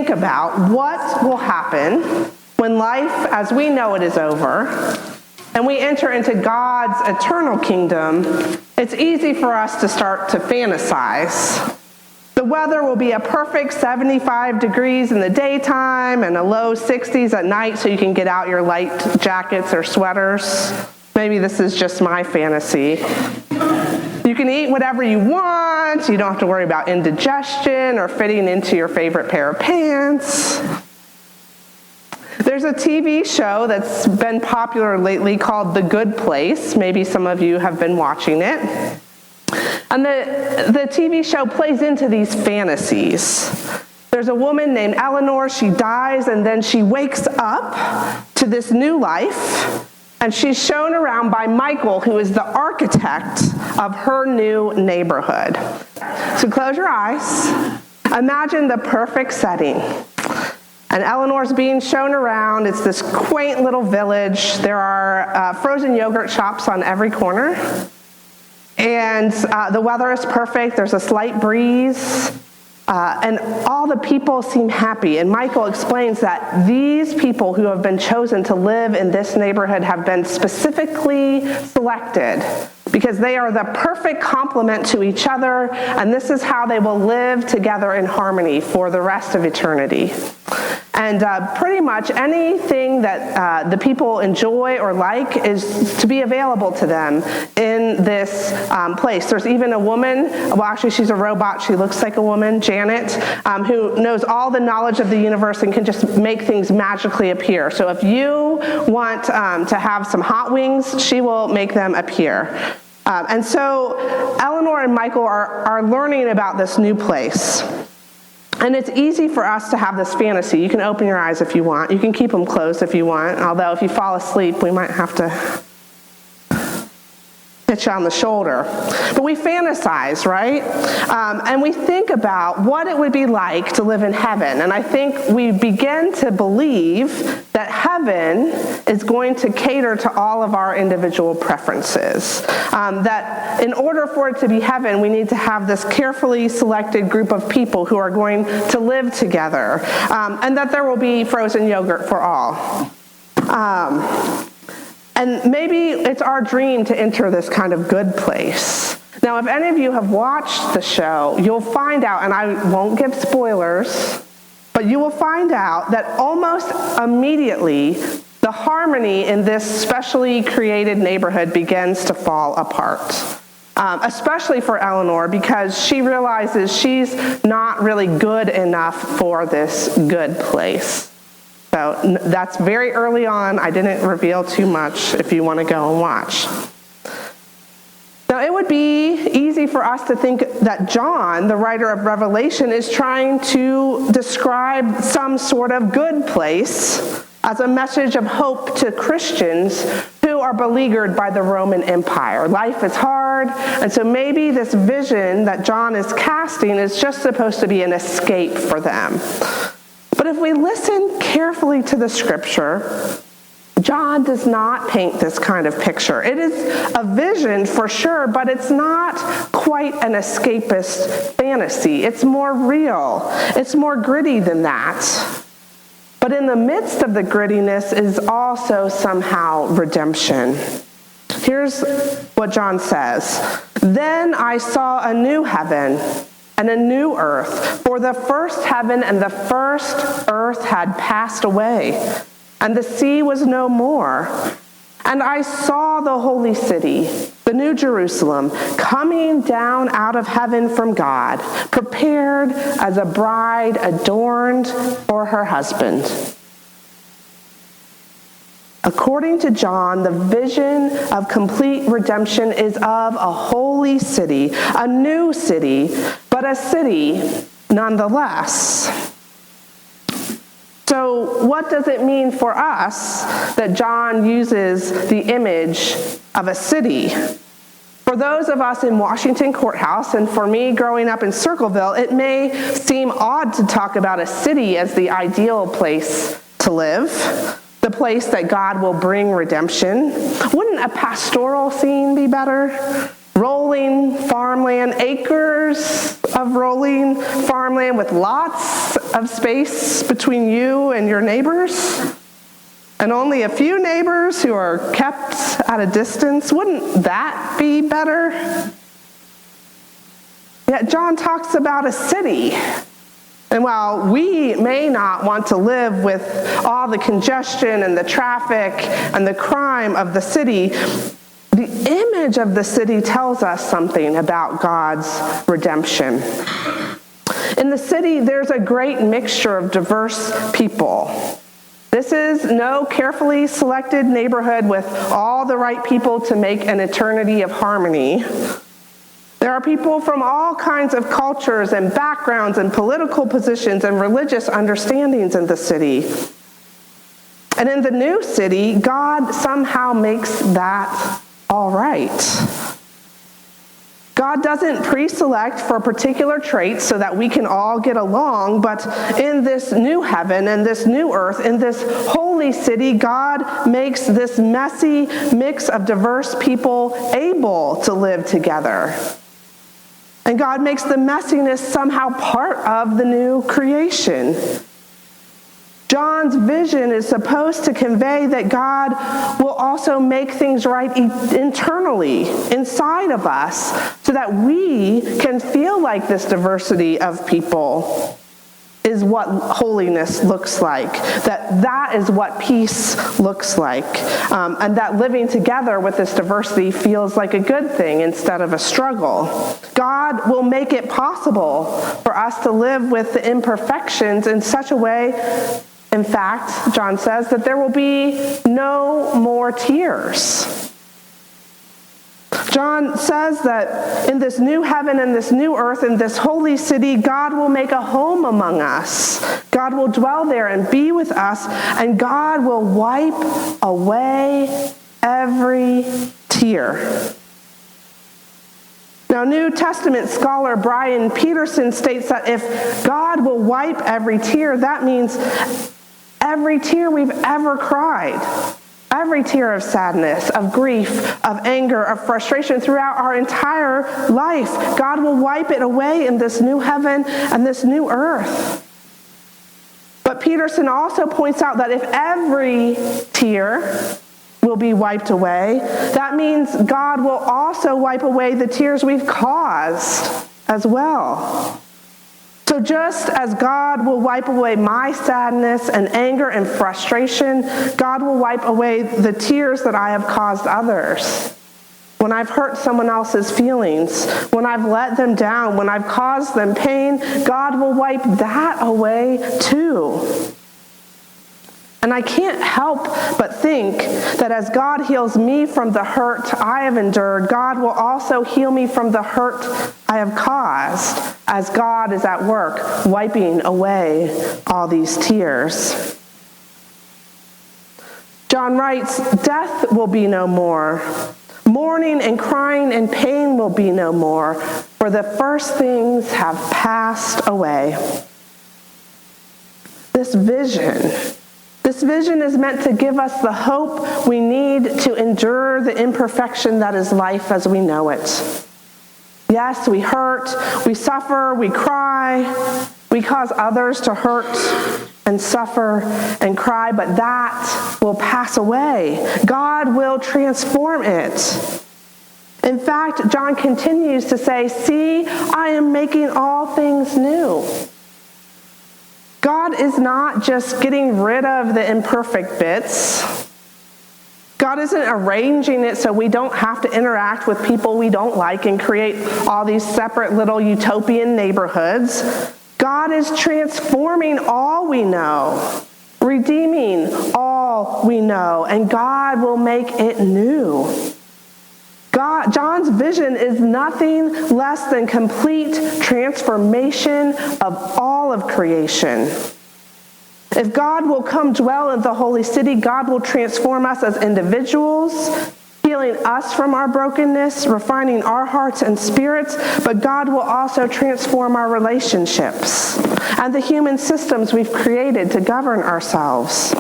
think about what will happen when life as we know it is over and we enter into God's eternal kingdom, it's easy for us to start to fantasize. The weather will be a perfect 75 degrees in the daytime and a low 60s at night so you can get out your light jackets or sweaters. Maybe this is just my fantasy. You can eat whatever you want. You don't have to worry about indigestion or fitting into your favorite pair of pants. There's a TV show that's been popular lately called The Good Place. Maybe some of you have been watching it. And the TV show plays into these fantasies. There's a woman named Eleanor. She dies, and then she wakes up to this new life. And she's shown around by Michael, who is the architect of her new neighborhood. So close your eyes. Imagine the perfect setting. And Eleanor's being shown around. It's this quaint little village. There are frozen yogurt shops on every corner. And the weather is perfect. There's a slight breeze. And all the people seem happy. And Michael explains that these people who have been chosen to live in this neighborhood have been specifically selected because they are the perfect complement to each other, and this is how they will live together in harmony for the rest of eternity. And pretty much anything that the people enjoy or like is to be available to them in this place. There's even a woman, well actually she's a robot, she looks like a woman, Janet, who knows all the knowledge of the universe and can just make things magically appear. So if you want to have some hot wings, she will make them appear. And so Eleanor and Michael are learning about this new place. And it's easy for us to have this fantasy. You can open your eyes if you want. You can keep them closed if you want. Although if you fall asleep, we might have to hit you on the shoulder. But we fantasize, right? And we think about what it would be like to live in heaven. And I think we begin to believe that heaven is going to cater to all of our individual preferences. That in order for it to be heaven, we need to have this carefully selected group of people who are going to live together. And that there will be frozen yogurt for all. And maybe it's our dream to enter this kind of good place. Now, if any of you have watched the show, you'll find out, and I won't give spoilers, but you will find out that almost immediately, the harmony in this specially created neighborhood begins to fall apart. Especially for Eleanor, because she realizes she's not really good enough for this good place. So that's very early on. I didn't reveal too much if you want to go and watch. Now, it would be easy for us to think that John, the writer of Revelation, is trying to describe some sort of good place as a message of hope to Christians who are beleaguered by the Roman Empire. Life is hard, and so maybe this vision that John is casting is just supposed to be an escape for them. But if we listen carefully to the scripture, John does not paint this kind of picture. It is a vision for sure, but it's not quite an escapist fantasy. It's more real. It's more gritty than that. But in the midst of the grittiness is also somehow redemption. Here's what John says. Then I saw a new heaven and a new earth, for the first heaven and the first earth had passed away, and the sea was no more. And I saw the holy city, the new Jerusalem, coming down out of heaven from God, prepared as a bride adorned for her husband. According to John, the vision of complete redemption is of a holy city, a new city, but a city nonetheless. So what does it mean for us that John uses the image of a city? For those of us in Washington Courthouse, and for me growing up in Circleville, it may seem odd to talk about a city as the ideal place to live. The place that God will bring redemption. Wouldn't a pastoral scene be better? Rolling farmland, acres of rolling farmland with lots of space between you and your neighbors, and only a few neighbors who are kept at a distance? Wouldn't that be better? Yet John talks about a city. And while we may not want to live with all the congestion and the traffic and the crime of the city, the image of the city tells us something about God's redemption. In the city, there's a great mixture of diverse people. This is no carefully selected neighborhood with all the right people to make an eternity of harmony. There are people from all kinds of cultures and backgrounds and political positions and religious understandings in the city. And in the new city, God somehow makes that all right. God doesn't pre-select for particular traits so that we can all get along, but in this new heaven and this new earth, in this holy city, God makes this messy mix of diverse people able to live together. And God makes the messiness somehow part of the new creation. John's vision is supposed to convey that God will also make things right internally, inside of us, so that we can feel like this diversity of people is what holiness looks like, that is what peace looks like, and that living together with this diversity feels like a good thing instead of a struggle. God will make it possible for us to live with the imperfections in such a way, in fact, John says, that there will be no more tears. John says that in this new heaven and this new earth, in this holy city, God will make a home among us. God will dwell there and be with us, and God will wipe away every tear. Now, New Testament scholar Brian Peterson states that if God will wipe every tear, that means every tear we've ever cried. Every tear of sadness, of grief, of anger, of frustration throughout our entire life, God will wipe it away in this new heaven and this new earth. But Peterson also points out that if every tear will be wiped away, that means God will also wipe away the tears we've caused as well. So just as God will wipe away my sadness and anger and frustration, God will wipe away the tears that I have caused others. When I've hurt someone else's feelings, when I've let them down, when I've caused them pain, God will wipe that away too. And I can't help but think that as God heals me from the hurt I have endured, God will also heal me from the hurt I have caused, as God is at work wiping away all these tears. John writes, "Death will be no more. Mourning and crying and pain will be no more, for the first things have passed away." This vision is meant to give us the hope we need to endure the imperfection that is life as we know it. Yes, we hurt, we suffer, we cry, we cause others to hurt and suffer and cry, but that will pass away. God will transform it. In fact, John continues to say, "See, I am making all things new." God is not just getting rid of the imperfect bits. God isn't arranging it so we don't have to interact with people we don't like and create all these separate little utopian neighborhoods. God is transforming all we know, redeeming all we know, and God will make it new. John's vision is nothing less than complete transformation of all of creation. If God will come dwell in the holy city, God will transform us as individuals, healing us from our brokenness, refining our hearts and spirits, but God will also transform our relationships and the human systems we've created to govern ourselves.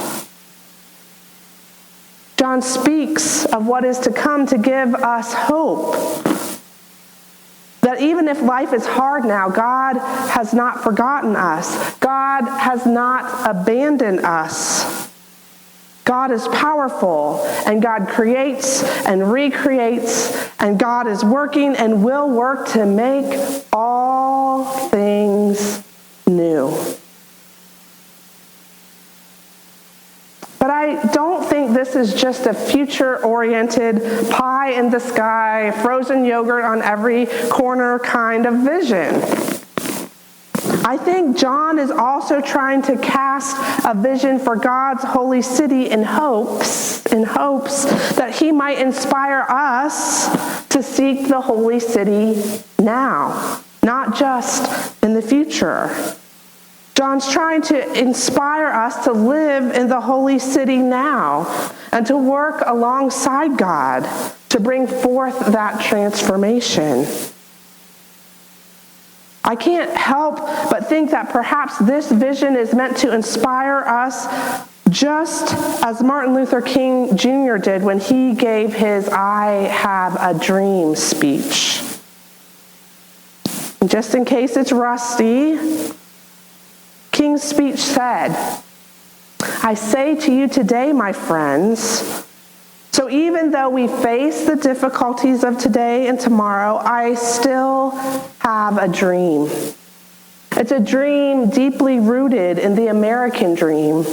John speaks of what is to come to give us hope. That even if life is hard now, God has not forgotten us. God has not abandoned us. God is powerful, and God creates and recreates, and God is working and will work to make all things new. But I don't think this is just a future-oriented, pie-in-the-sky, frozen yogurt on every corner kind of vision. I think John is also trying to cast a vision for God's holy city in hopes that he might inspire us to seek the holy city now, not just in the future. John's trying to inspire us to live in the holy city now and to work alongside God to bring forth that transformation. I can't help but think that perhaps this vision is meant to inspire us just as Martin Luther King Jr. did when he gave his "I Have a Dream" speech. And just in case it's rusty, King's speech said, "I say to you today, my friends, so even though we face the difficulties of today and tomorrow, I still have a dream. It's a dream deeply rooted in the American dream.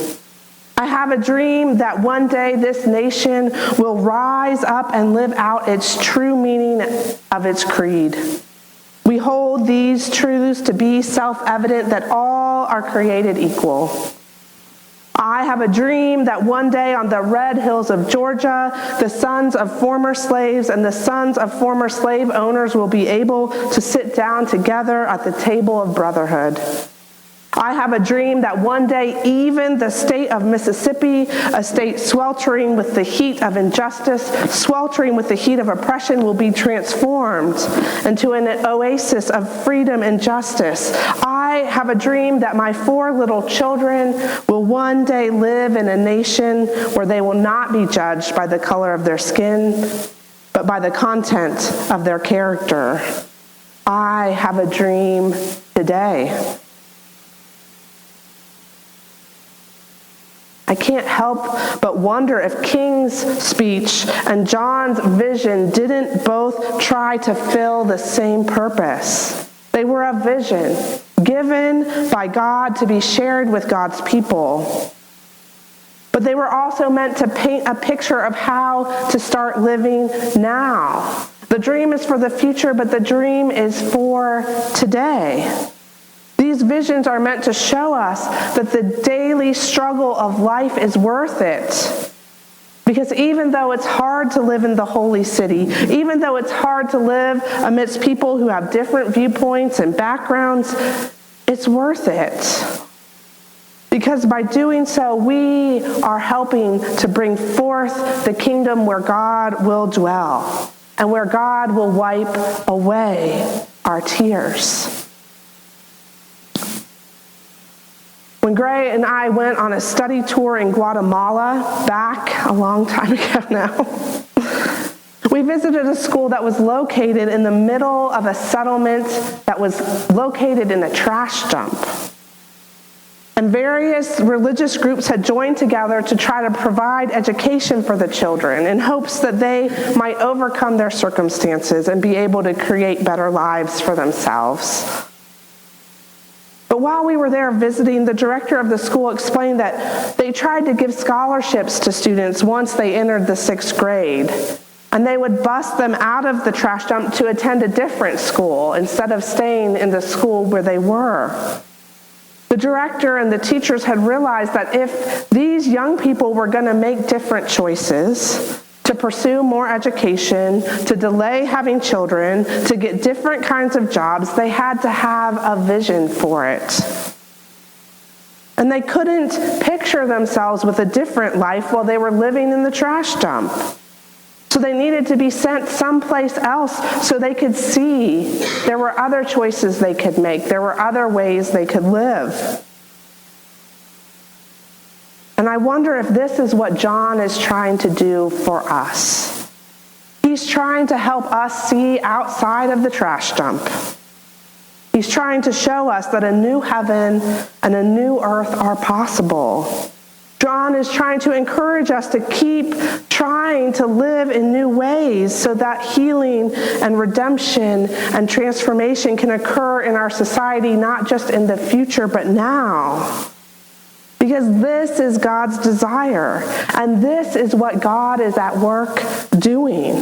I have a dream that one day this nation will rise up and live out its true meaning of its creed. We hold these truths to be self-evident that all are created equal. I have a dream that one day on the red hills of Georgia, the sons of former slaves and the sons of former slave owners will be able to sit down together at the table of brotherhood. I have a dream that one day even the state of Mississippi, a state sweltering with the heat of injustice, sweltering with the heat of oppression, will be transformed into an oasis of freedom and justice. I have a dream that my 4 little children will one day live in a nation where they will not be judged by the color of their skin, but by the content of their character. I have a dream today." I can't help but wonder if King's speech and John's vision didn't both try to fill the same purpose. They were a vision given by God to be shared with God's people. But they were also meant to paint a picture of how to start living now. The dream is for the future, but the dream is for today. These visions are meant to show us that the daily struggle of life is worth it. Because even though it's hard to live in the holy city, even though it's hard to live amidst people who have different viewpoints and backgrounds, it's worth it. Because by doing so, we are helping to bring forth the kingdom where God will dwell and where God will wipe away our tears. When Gray and I went on a study tour in Guatemala, back a long time ago now, we visited a school that was located in the middle of a settlement that was located in a trash dump. And various religious groups had joined together to try to provide education for the children in hopes that they might overcome their circumstances and be able to create better lives for themselves. But while we were there visiting, the director of the school explained that they tried to give scholarships to students once they entered the 6th grade, and they would bus them out of the trash dump to attend a different school instead of staying in the school where they were. The director and the teachers had realized that if these young people were going to make different choices, to pursue more education, to delay having children, to get different kinds of jobs, they had to have a vision for it. And they couldn't picture themselves with a different life while they were living in the trash dump. So they needed to be sent someplace else so they could see there were other choices they could make. There were other ways they could live. And I wonder if this is what John is trying to do for us. He's He's trying to help us see outside of the trash dump. He's trying to show us that a new heaven and a new earth are possible. John is trying to encourage us to keep trying to live in new ways so that healing and redemption and transformation can occur in our society, not just in the future, but now. Because this is God's desire, and this is what God is at work doing.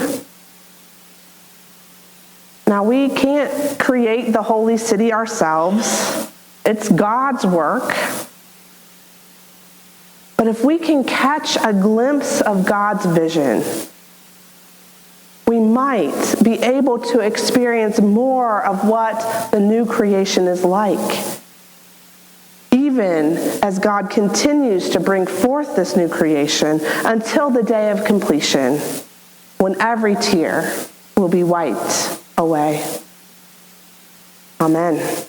Now, we can't create the holy city ourselves. It's God's work. But if we can catch a glimpse of God's vision, we might be able to experience more of what the new creation is like, even as God continues to bring forth this new creation until the day of completion, when every tear will be wiped away. Amen.